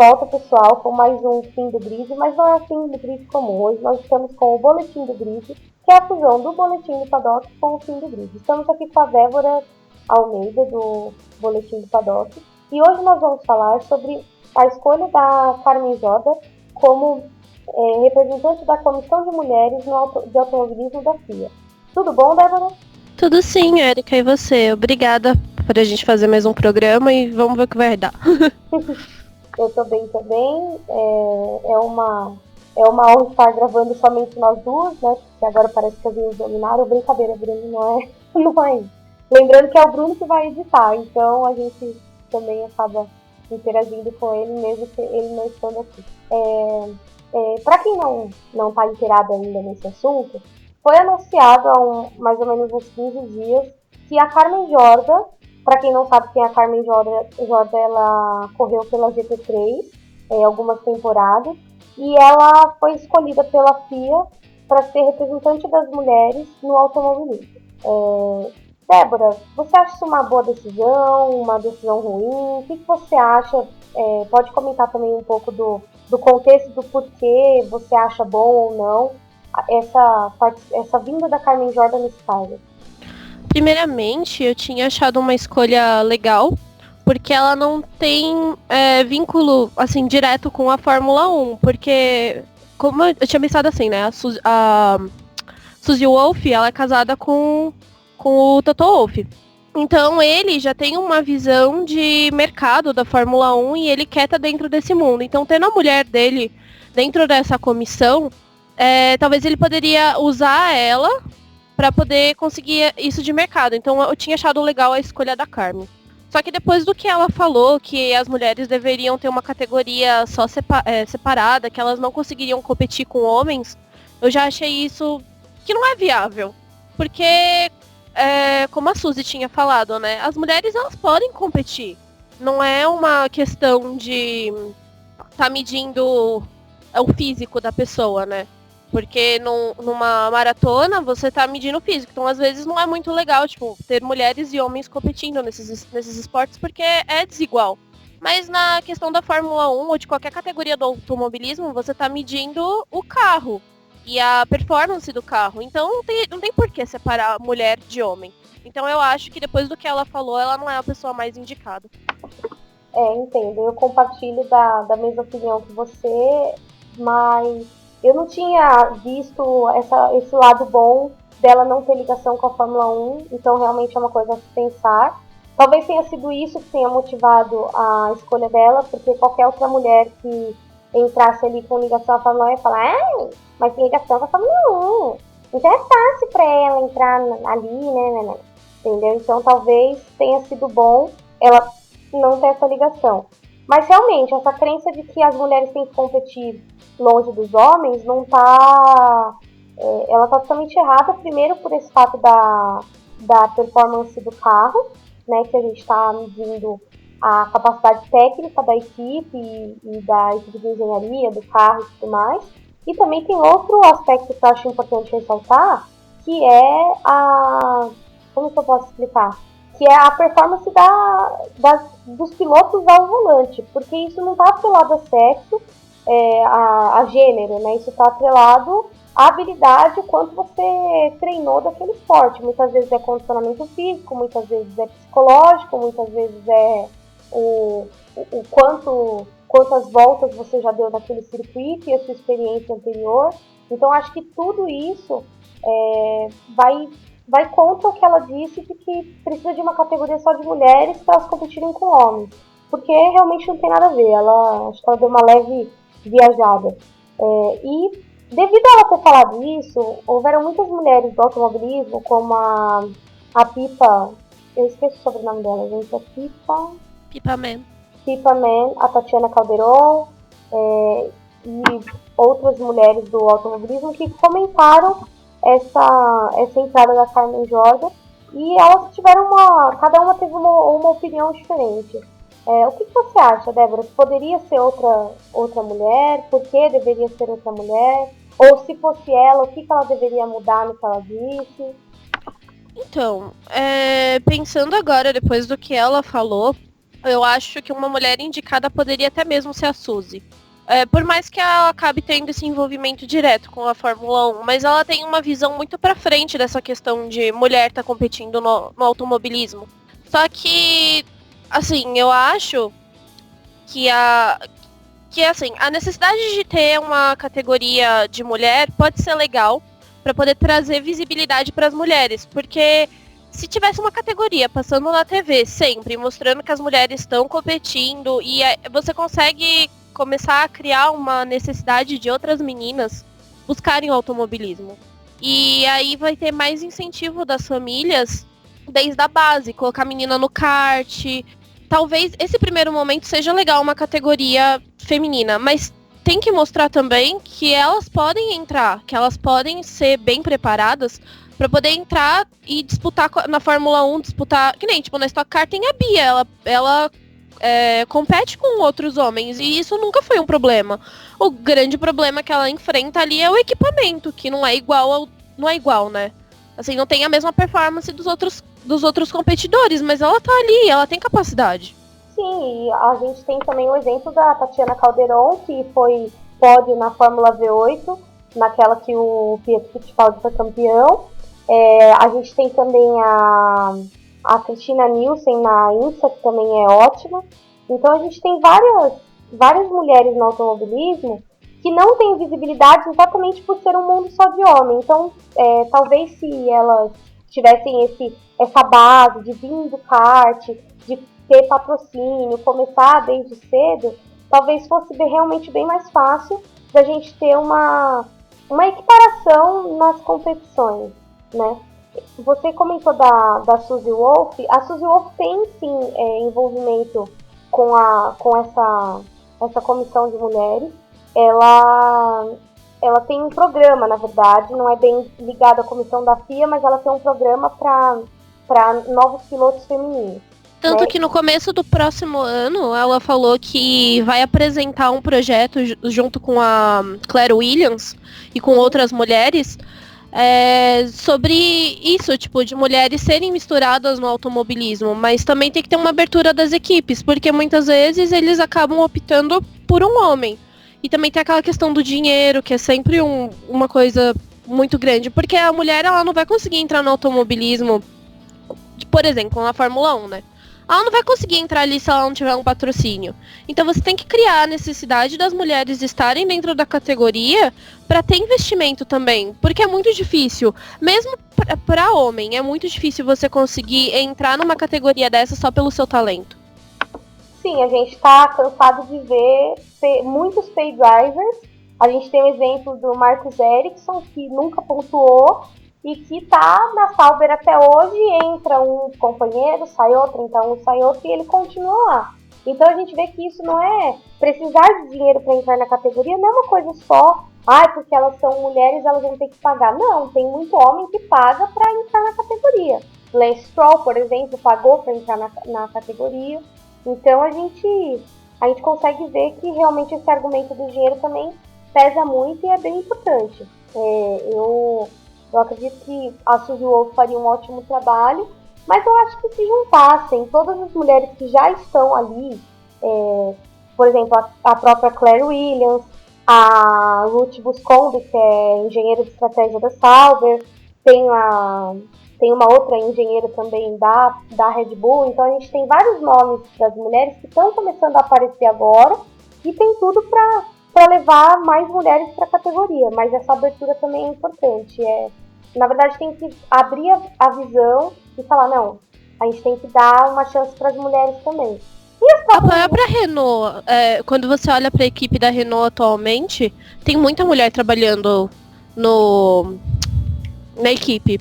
volta, pessoal, com mais um Fim do Grid, mas não é o Fim do Grid comum. Hoje nós estamos com o Boletim do Grid, que é a fusão do Boletim do Paddock com o Fim do Grid. Estamos aqui com a Débora Almeida, do Boletim do Paddock, e hoje nós vamos falar sobre a escolha da Carmen Jorda como representante da Comissão de Mulheres de Automobilismo da FIA. Tudo bom, Débora? Tudo sim, Érica, e você? Obrigada por a gente fazer mais um programa e vamos ver o que vai dar. Eu tô bem também. É uma honra estar gravando somente nós duas, né? Porque agora parece que as meninas dominaram. Brincadeira, Bruno, não é. Lembrando que é o Bruno que vai editar, então a gente também acaba interagindo com ele, mesmo que ele não estando aqui. Para quem não está inteirado ainda nesse assunto, foi anunciado há mais ou menos uns 15 dias que a Carmen Jorda, para quem não sabe quem é a Carmen Jorda, ela correu pela GP3 algumas temporadas e ela foi escolhida pela FIA para ser representante das mulheres no automobilismo. Débora, você acha isso uma boa decisão, uma decisão ruim? O que você acha? Pode comentar também um pouco do contexto do porquê você acha bom ou não essa vinda da Carmen Jorda nesse cargo. Primeiramente, eu tinha achado uma escolha legal, porque ela não tem vínculo, assim, direto com a Fórmula 1, porque, como eu tinha pensado assim, né, a Suzy Wolff, ela é casada com o Toto Wolff. Então ele já tem uma visão de mercado da Fórmula 1 e ele quer estar dentro desse mundo. Então, tendo a mulher dele dentro dessa comissão, talvez ele poderia usar ela para poder conseguir isso de mercado. Então eu tinha achado legal a escolha da Carmen. Só que depois do que ela falou, que as mulheres deveriam ter uma categoria só separada, que elas não conseguiriam competir com homens, eu já achei isso que não é viável. Porque, como a Suzy tinha falado, né, as mulheres elas podem competir. Não é uma questão de tá medindo o físico da pessoa, né? Porque numa maratona você tá medindo o físico. Então, às vezes, não é muito legal, tipo, ter mulheres e homens competindo nesses esportes, porque é desigual. Mas na questão da Fórmula 1 ou de qualquer categoria do automobilismo, você tá medindo o carro e a performance do carro. Então, não tem por que separar mulher de homem. Então, eu acho que depois do que ela falou, ela não é a pessoa mais indicada. Entendo. Eu compartilho da mesma opinião que você, mas eu não tinha visto esse lado bom dela não ter ligação com a Fórmula 1, então realmente é uma coisa a se pensar. Talvez tenha sido isso que tenha motivado a escolha dela, porque qualquer outra mulher que entrasse ali com ligação à Fórmula 1 ia falar, mas tem ligação com a Fórmula 1, então é fácil para ela entrar ali, né? Entendeu? Então talvez tenha sido bom ela não ter essa ligação. Mas realmente, essa crença de que as mulheres têm que competir longe dos homens não tá. Ela tá totalmente errada, primeiro por esse fato da performance do carro, né? Que a gente está medindo a capacidade técnica da equipe e da equipe de engenharia, do carro e tudo mais. E também tem outro aspecto que eu acho importante ressaltar, que é como que eu posso explicar? Que é a performance dos pilotos ao volante, porque isso não está atrelado a sexo, a gênero, né? Isso está atrelado à habilidade, o quanto você treinou daquele esporte. Muitas vezes é condicionamento físico, muitas vezes é psicológico, muitas vezes é o quantas voltas você já deu naquele circuito e a sua experiência anterior. Então, acho que tudo isso vai contra o que ela disse de que precisa de uma categoria só de mulheres para elas competirem com homens. Porque realmente não tem nada a ver. Acho que ela deu uma leve viajada. E devido a ela ter falado isso, houveram muitas mulheres do automobilismo, como a Pipa, eu esqueci o sobrenome dela, gente, a Pipa Man, a Tatiana Calderon, e outras mulheres do automobilismo que comentaram essa entrada da Carmen Jorda e elas tiveram cada uma teve uma opinião diferente. O que você acha, Débora? Poderia ser outra mulher? Por que deveria ser outra mulher? Ou se fosse ela, o que ela deveria mudar no que ela disse? Então, pensando agora, depois do que ela falou, Eu acho que uma mulher indicada poderia até mesmo ser a Suzy. Por mais que ela acabe tendo esse envolvimento direto com a Fórmula 1, mas ela tem uma visão muito pra frente dessa questão de mulher estar competindo no automobilismo. Só que, assim, eu acho que a necessidade de ter uma categoria de mulher pode ser legal para poder trazer visibilidade para as mulheres, porque se tivesse uma categoria passando na TV sempre, mostrando que as mulheres estão competindo e você consegue começar a criar uma necessidade de outras meninas buscarem o automobilismo. E aí vai ter mais incentivo das famílias desde a base, colocar a menina no kart. Talvez esse primeiro momento seja legal uma categoria feminina, mas tem que mostrar também que elas podem entrar, que elas podem ser bem preparadas para poder entrar e disputar na Fórmula 1, disputar, que nem, tipo, na Stock Car tem a Bia, ela compete com outros homens, e isso nunca foi um problema. O grande problema que ela enfrenta ali é o equipamento, que não é igual, né? Assim, não tem a mesma performance dos outros competidores, mas ela tá ali, ela tem capacidade. Sim, e a gente tem também o exemplo da Tatiana Calderon, que foi pódio na Fórmula V8, naquela que o Pietro Fittipaldi foi campeão. A gente tem também a Cristina Nielsen na INSA, que também é ótima. Então a gente tem várias mulheres no automobilismo que não têm visibilidade exatamente por ser um mundo só de homem. Então, talvez se elas tivessem essa base de vir do kart, de ter patrocínio, começar desde cedo, talvez fosse realmente bem mais fácil da gente ter uma equiparação nas competições, né? Você comentou da Suzy Wolf. A Suzy Wolf tem sim envolvimento com essa comissão de mulheres. Ela tem um programa, na verdade, não é bem ligado à comissão da FIA, mas ela tem um programa para novos pilotos femininos. Tanto que no começo do próximo ano, ela falou que vai apresentar um projeto junto com a Claire Williams e com outras mulheres sobre isso, tipo, de mulheres serem misturadas no automobilismo, mas também tem que ter uma abertura das equipes, porque muitas vezes eles acabam optando por um homem. E também tem aquela questão do dinheiro, que é sempre uma coisa muito grande, porque a mulher ela não vai conseguir entrar no automobilismo, por exemplo, na Fórmula 1, né? Ela não vai conseguir entrar ali se ela não tiver um patrocínio. Então você tem que criar a necessidade das mulheres estarem dentro da categoria para ter investimento também. Porque é muito difícil. Mesmo para homem, é muito difícil você conseguir entrar numa categoria dessa só pelo seu talento. Sim, a gente está cansado de ver muitos pay drivers. A gente tem o exemplo do Marcus Ericsson, que nunca pontuou e que está na Sauber até hoje. Entra um companheiro, sai outro, entra um, sai outro, e ele continua lá. Então a gente vê que isso não é precisar de dinheiro para entrar na categoria, não é uma coisa só, porque elas são mulheres, elas vão ter que pagar. Não, tem muito homem que paga para entrar na categoria. Lance Stroll, por exemplo, pagou para entrar na categoria. Então a gente consegue ver que realmente esse argumento do dinheiro também pesa muito e é bem importante. Eu acredito que a Suzy Wolf faria um ótimo trabalho, mas eu acho que se juntassem todas as mulheres que já estão ali, por exemplo, a própria Claire Williams, a Ruth Buscombe, que é engenheira de estratégia da Sauber, tem uma outra engenheira também da Red Bull. Então a gente tem vários nomes das mulheres que estão começando a aparecer agora e tem tudo para levar mais mulheres para a categoria, mas essa abertura também é importante. Na verdade, tem que abrir a visão e falar, não, a gente tem que dar uma chance para as mulheres também. A própria Renault, quando você olha para a equipe da Renault atualmente, tem muita mulher trabalhando na equipe.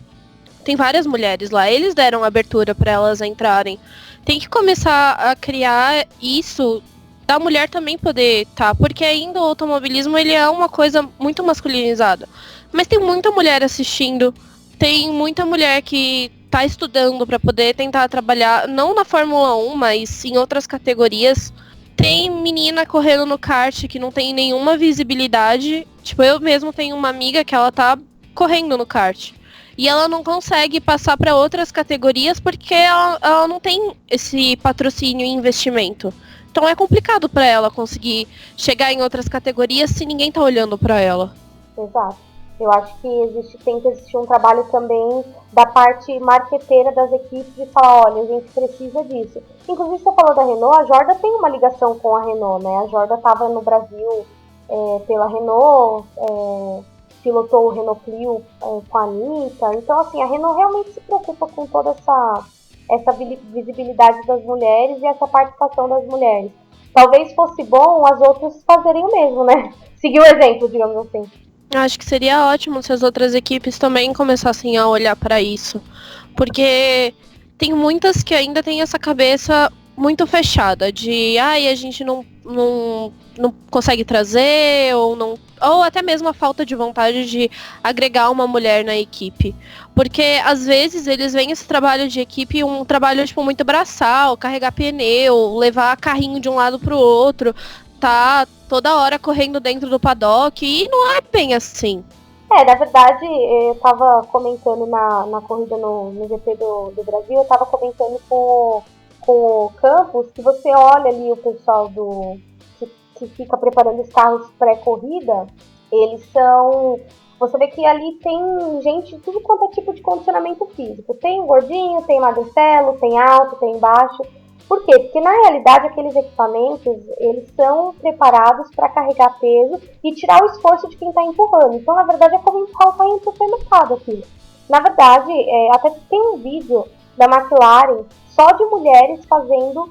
Tem várias mulheres lá, eles deram abertura para elas entrarem. Tem que começar a criar isso da mulher também poder porque ainda o automobilismo ele é uma coisa muito masculinizada. Mas tem muita mulher assistindo, tem muita mulher que tá estudando para poder tentar trabalhar, não na Fórmula 1, mas em outras categorias. Tem menina correndo no kart que não tem nenhuma visibilidade. Tipo, eu mesmo tenho uma amiga que ela tá correndo no kart. e ela não consegue passar para outras categorias porque ela não tem esse patrocínio e investimento. Então é complicado para ela conseguir chegar em outras categorias se ninguém tá olhando para ela. Exato. Eu acho que tem que existir um trabalho também da parte marqueteira das equipes de falar, olha, a gente precisa disso. Inclusive, você falou da Renault, a Jorda tem uma ligação com a Renault, né? A Jorda estava no Brasil pela Renault, pilotou o Renault Clio com a Anitta. Então, assim, a Renault realmente se preocupa com toda essa visibilidade das mulheres e essa participação das mulheres. Talvez fosse bom as outras fazerem o mesmo, né? Seguir o exemplo, digamos assim. Acho que seria ótimo se as outras equipes também começassem a olhar para isso. Porque tem muitas que ainda têm essa cabeça muito fechada de a gente não consegue trazer, ou até mesmo a falta de vontade de agregar uma mulher na equipe. Porque às vezes eles veem esse trabalho de equipe, um trabalho tipo muito braçal, carregar pneu, levar carrinho de um lado pro outro, tá toda hora correndo dentro do paddock, e não é bem assim. Na verdade, eu tava comentando na corrida no GP do Brasil, eu tava comentando com o Campos, que você olha ali o pessoal que fica preparando os carros pré-corrida, eles são... Você vê que ali tem gente de tudo quanto é tipo de condicionamento físico. Tem gordinho, tem magricelo, tem alto, tem baixo. Por quê? Porque na realidade aqueles equipamentos, eles são preparados para carregar peso e tirar o esforço de quem está empurrando. Então, na verdade, é como empurrar o carrinho para o supermercado aqui. Na verdade, até tem um vídeo da McLaren só de mulheres fazendo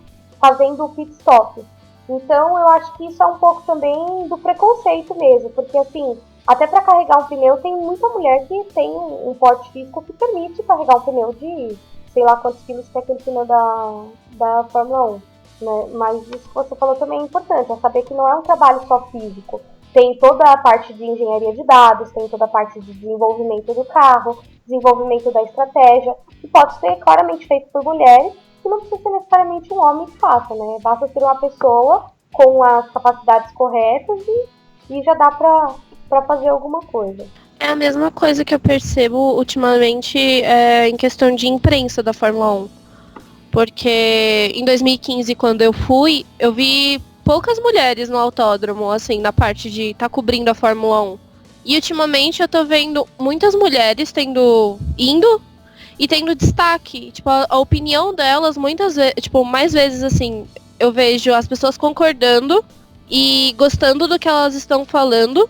o pit stop. Então, eu acho que isso é um pouco também do preconceito mesmo, porque assim, até para carregar um pneu, tem muita mulher que tem um porte físico que permite carregar um pneu de sei lá quantos quilos que é aquele pneu da Fórmula 1. Né? Mas isso que você falou também é importante, é saber que não é um trabalho só físico. Tem toda a parte de engenharia de dados, tem toda a parte de desenvolvimento do carro, desenvolvimento da estratégia, que pode ser claramente feito por mulheres, que não precisa ser necessariamente um homem que faça, né? Basta ser uma pessoa com as capacidades corretas e já dá pra fazer alguma coisa. É a mesma coisa que eu percebo ultimamente em questão de imprensa da Fórmula 1. Porque em 2015, quando eu fui, eu vi poucas mulheres no autódromo, assim, na parte de estar cobrindo a Fórmula 1. E ultimamente eu tô vendo muitas mulheres indo e tendo destaque. Tipo, a opinião delas, muitas vezes, tipo, mais vezes, assim, eu vejo as pessoas concordando e gostando do que elas estão falando,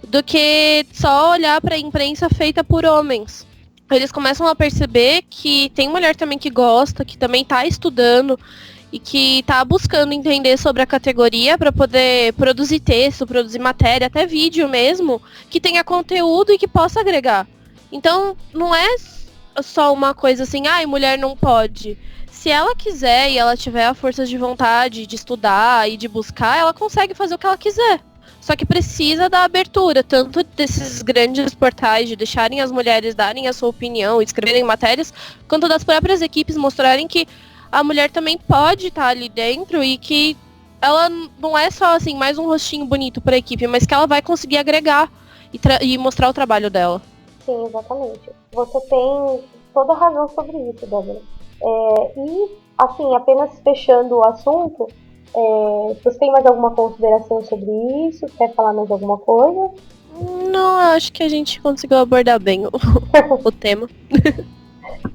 do que só olhar para a imprensa feita por homens. Eles começam a perceber que tem mulher também que gosta, que também está estudando e que está buscando entender sobre a categoria para poder produzir texto, produzir matéria, até vídeo mesmo, que tenha conteúdo e que possa agregar. Então, não é só uma coisa assim, mulher não pode. Se ela quiser e ela tiver a força de vontade de estudar e de buscar, ela consegue fazer o que ela quiser. Só que precisa da abertura, tanto desses grandes portais de deixarem as mulheres darem a sua opinião, escreverem matérias, quanto das próprias equipes mostrarem que a mulher também pode estar ali dentro e que ela não é só assim mais um rostinho bonito para a equipe, mas que ela vai conseguir agregar e mostrar o trabalho dela. Sim, exatamente. Você tem toda a razão sobre isso, Débora. E, assim, apenas fechando o assunto, você tem mais alguma consideração sobre isso? Quer falar mais alguma coisa? Não, acho que a gente conseguiu abordar bem o tema.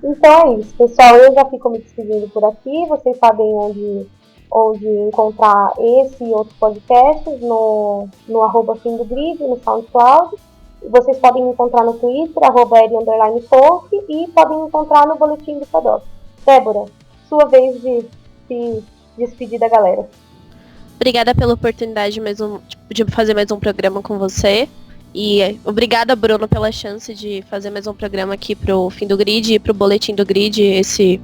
Então é isso, pessoal. Eu já fico me despedindo por aqui. Vocês sabem onde encontrar esse e outros podcasts no @fim do grid, no SoundCloud. Vocês podem me encontrar no Twitter, @eri_folk, e podem me encontrar no Boletim do Paddock. Débora, sua vez de se despedir da galera. Obrigada pela oportunidade de fazer mais um programa com você. E obrigada, Bruno, pela chance de fazer mais um programa aqui pro Fim do Grid e pro Boletim do Grid, esse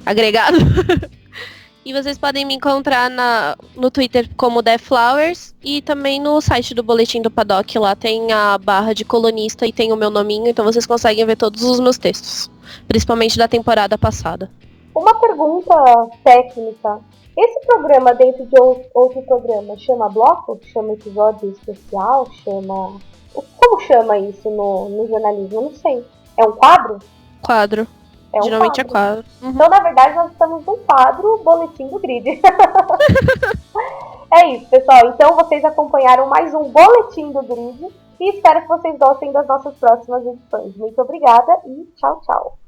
agregado. E vocês podem me encontrar no Twitter como The Flowers e também no site do Boletim do Paddock. Lá tem a barra de colunista e tem o meu nominho, então vocês conseguem ver todos os meus textos, principalmente da temporada passada. Uma pergunta técnica. Esse programa dentro de outro programa chama bloco? Chama episódio especial? Como chama isso no jornalismo? Eu não sei. É um quadro? Quadro. É um Geralmente quadro. é quadro. Uhum. Então, na verdade, nós estamos no quadro Boletim do Grid. É isso, pessoal. Então, vocês acompanharam mais um Boletim do Grid e espero que vocês gostem das nossas próximas edições. Muito obrigada e tchau, tchau.